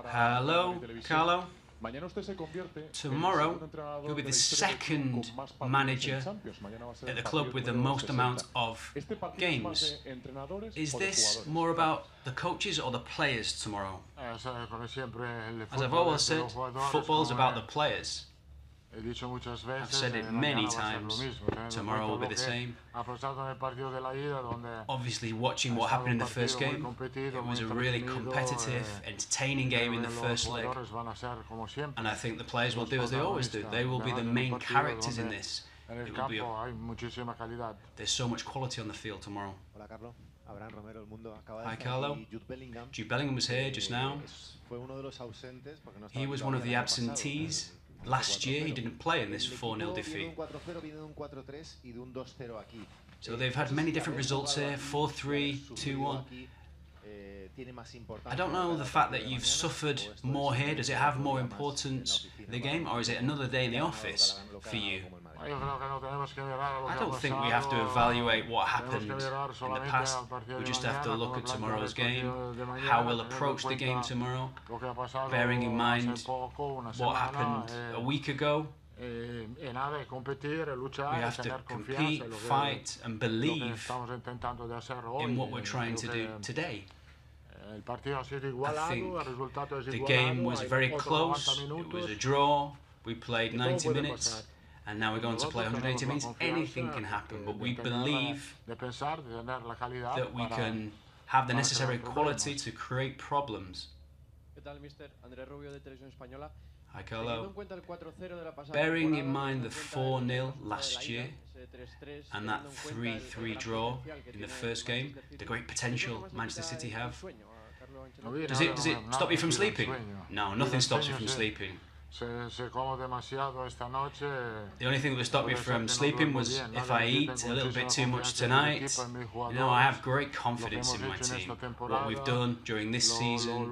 Hello, Carlo. Tomorrow, you'll be the second manager at the club with the most amount of games. Is this more about the coaches or the players tomorrow? As I've always said, football's about the players. I've said it many times. Tomorrow will be the same. Obviously, watching what happened in the first game, it was a really competitive, entertaining game in the first leg. And I think the players will do as they always do. They will be the main characters in this. It will be there's so much quality on the field tomorrow. Hi, Carlo. Jude Bellingham was here just now. He was one of the absentees. Last year, he didn't play in this 4-0 defeat. So they've had many different results here, 4-3, 2-1. I don't know the fact that you've suffered more here. Does it have more importance in the game, or is it another day in the office for you? I don't think we have to evaluate what happened in the past. We just have to look at tomorrow's game, how we'll approach the game tomorrow, bearing in mind what happened a week ago. We have to compete, fight, and believe in what we're trying to do today. I think the game was very close. It was a draw. We played 90 minutes. And now we're going to play 180 minutes. Anything can happen, but we believe that we can have the necessary quality to create problems. Hi, Carlo. Bearing in mind the 4-0 last year and that 3-3 draw in the first game, the great potential Manchester City have, does it stop you from sleeping? No, nothing stops you from sleeping. The only thing that would stop me from sleeping was if I eat a little bit too much tonight. You know, I have great confidence in my team. What we've done during this season,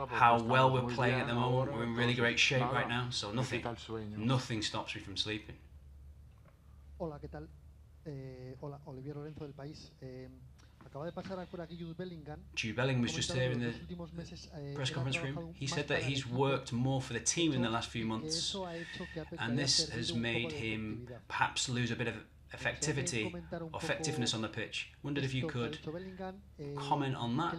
how well we're playing at the moment, we're in really great shape right now, so nothing stops me from sleeping. Hola, ¿qué tal? Hola, Olivier Lorenzo del País. Jude Bellingham was just here in the press conference room. He said that he's worked more for the team in the last few months, and this has made him perhaps lose a bit of effectiveness on the pitch. Wondered if you could comment on that.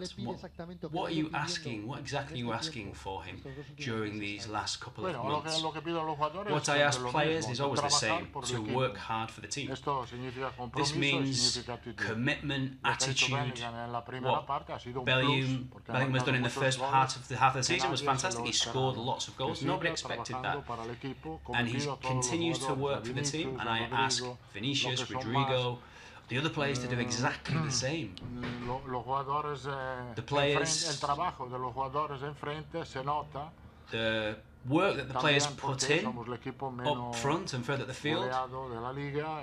What are you asking? What exactly are you asking for him during these last couple of months? What I ask players is always the same: to work hard for the team. This means commitment, attitude. What Bellingham has done in the first half of the season was fantastic. He scored lots of goals. Nobody expected that, and he continues to work for the team. And I ask Vinicius, Rodrigo, the other players to do exactly the same. The players, the work that the players put in up front and further at the field,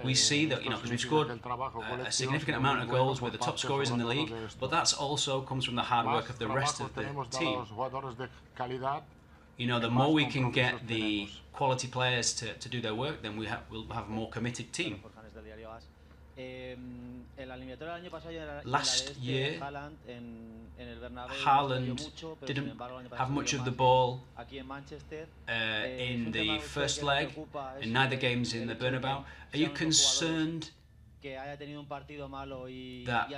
we see that, you know, because we've scored a significant amount of goals, we're the top scorers in the league, but that's also comes from the hard work of the rest of the team. You know, the more we can get the quality players to do their work, then we'll have a more committed team. Last year, Haaland didn't have much of the ball in the first leg, in neither games in the Bernabeu. Are you concerned that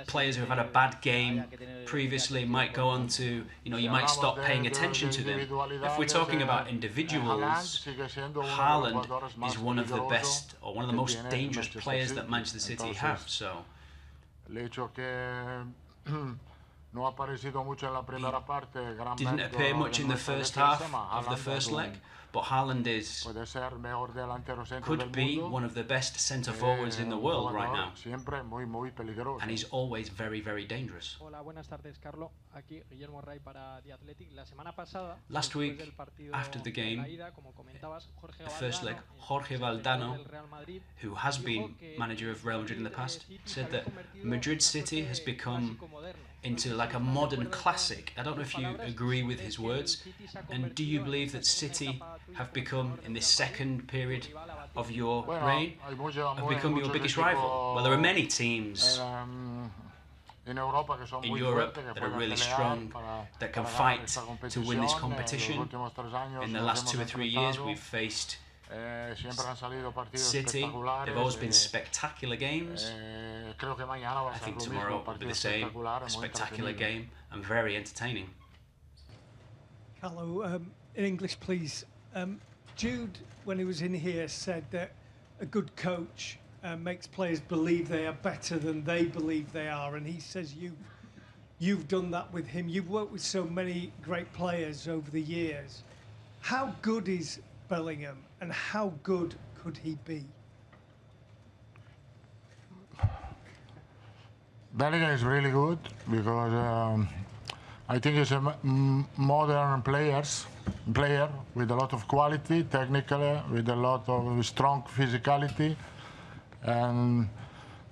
players who have had a bad game previously might go on to, you know, you might stop paying attention to them? If we're talking about individuals, Haaland is one of the best, or one of the most dangerous players that Manchester City have, so... He didn't appear much in the first half of the first leg, but Haaland could be one of the best centre forwards in the world right now, and he's always very, very dangerous. Last week, after the game, the first leg, Jorge Valdano, who has been manager of Real Madrid in the past, said that Madrid City has become into like a modern classic. I don't know if you agree with his words, and do you believe that City have become, in this second period of your reign, have become your biggest rival? Well, there are many teams in Europe that are really strong, that can fight to win this competition. In the last 2 or 3 years, we've faced City. They've always been spectacular games. I think tomorrow will be the same, a spectacular game and very entertaining. Carlo, in English, please. Jude, when he was in here, said that a good coach makes players believe they are better than they believe they are, and he says you've done that with him. You've worked with so many great players over the years. How good is Bellingham, and how good could he be? Bellingham is really good because I think he's a modern player with a lot of quality, technically, with a lot of strong physicality, and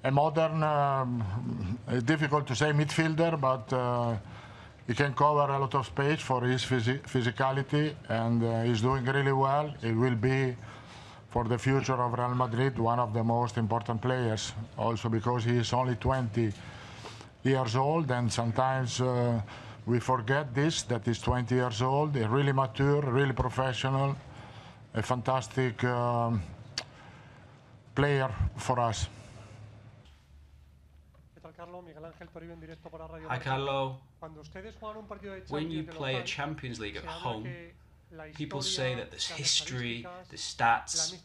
a modern, difficult to say midfielder, but he can cover a lot of space for his physicality, and he's doing really well. He will be, for the future of Real Madrid, one of the most important players, also because he is only 20 years old, and sometimes we forget this, that he's 20 years old. He's really mature, really professional, a fantastic player for us. Hi Carlo. When you play a Champions League at home, people say that there's history, the stats,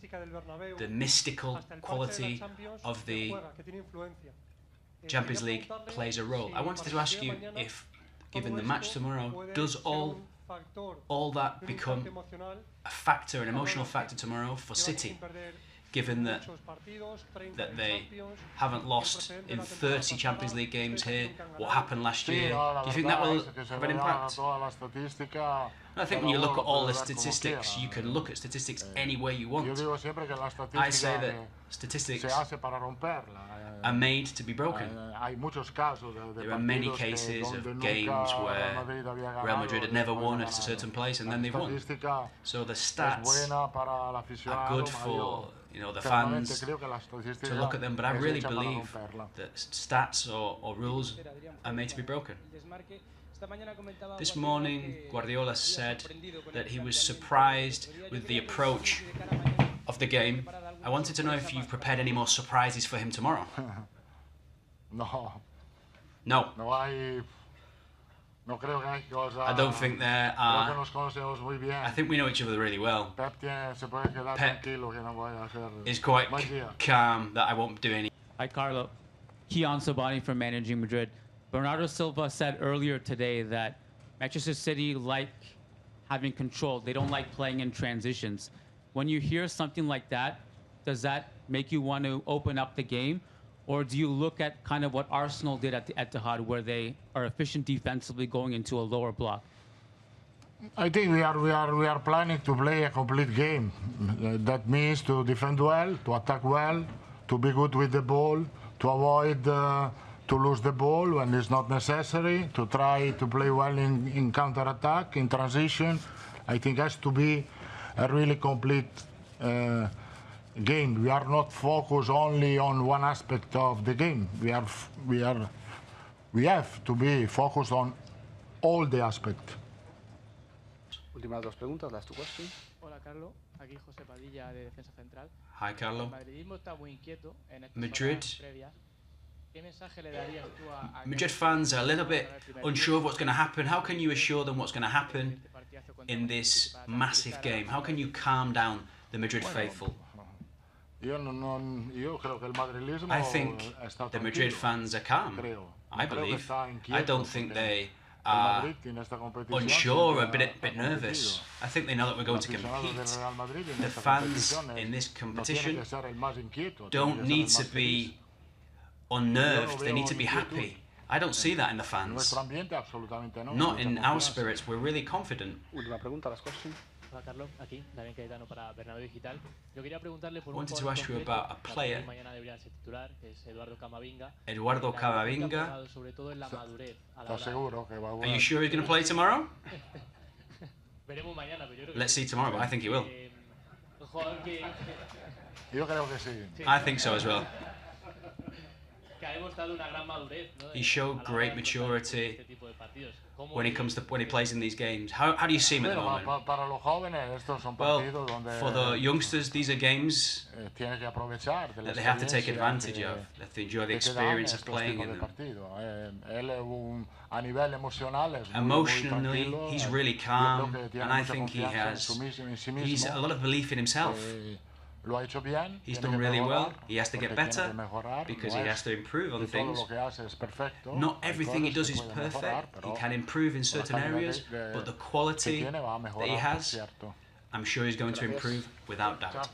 the mystical quality of the Champions League plays a role. I wanted to ask you if, given the match tomorrow, does all that become a factor, an emotional factor tomorrow for City, given that they haven't lost in 30 Champions League games here? What happened last year? Do you think that will have an impact? I think when you look at all the statistics, you can look at statistics any way you want. I say that statistics are made to be broken. There are many cases of games where Real Madrid had never won at a certain place and then they've won. So the stats are good for the fans to look at them, but I really believe that stats or rules are made to be broken. This morning, Guardiola said that he was surprised with the approach of the game. I wanted to know if you've prepared any more surprises for him tomorrow. No. I don't think there are. I think we know each other really well. Pep is quite calm that I won't do any. Hi, Carlo. Kian Sobani from Managing Madrid. Bernardo Silva said earlier today that Manchester City like having control. They don't like playing in transitions. When you hear something like that, does that make you want to open up the game? Or do you look at kind of what Arsenal did at the Etihad, where they are efficient defensively going into a lower block? I think we are planning to play a complete game. That means to defend well, to attack well, to be good with the ball, to avoid to lose the ball when it's not necessary, to try to play well in counter-attack, in transition. I think it has to be a really complete game. We are not focused only on one aspect of the game. We have to be focused on all the aspects. Últimas dos preguntas, last two questions. Hola Carlo, aquí José Padilla de Defensa Central. Hi Carlo. El madridismo está muy inquieto en estas Madrid. horas previas. ¿Qué mensaje le darías tú a Madrid fans are a little bit unsure of what's going to happen. How can you assure them what's going to happen in this massive game? How can you calm down the Madrid faithful? I think the Madrid fans are calm. I believe. I don't think they are unsure or a bit nervous. I think they know that we're going to compete. The fans in this competition don't need to be unnerved, they need to be happy. I don't see that in the fans. Not in our spirits, we're really confident. Hola Carlos, aquí Daniel Cayetano para Bernabéu Digital. Yo quería preguntarle por I wanted to ask you about a player, mañana debería ser titular, que es Eduardo Camavinga. Eduardo Camavinga. Sobre todo en la madurez. Are you sure he's going to play tomorrow? Veremos mañana, pero yo creo que Let's see tomorrow, but I think he will. I think so as well. He showed great maturity when he plays in these games. How do you see him at the moment? Well, for the youngsters, these are games that they have to take advantage of. They have to enjoy the experience of playing in them. Emotionally, he's really calm, and I think he's a lot of belief in himself. He's done really well. He has to get better because he has to improve on things. Not everything he does is perfect. He can improve in certain areas, but the quality that he has, I'm sure he's going to improve without doubt.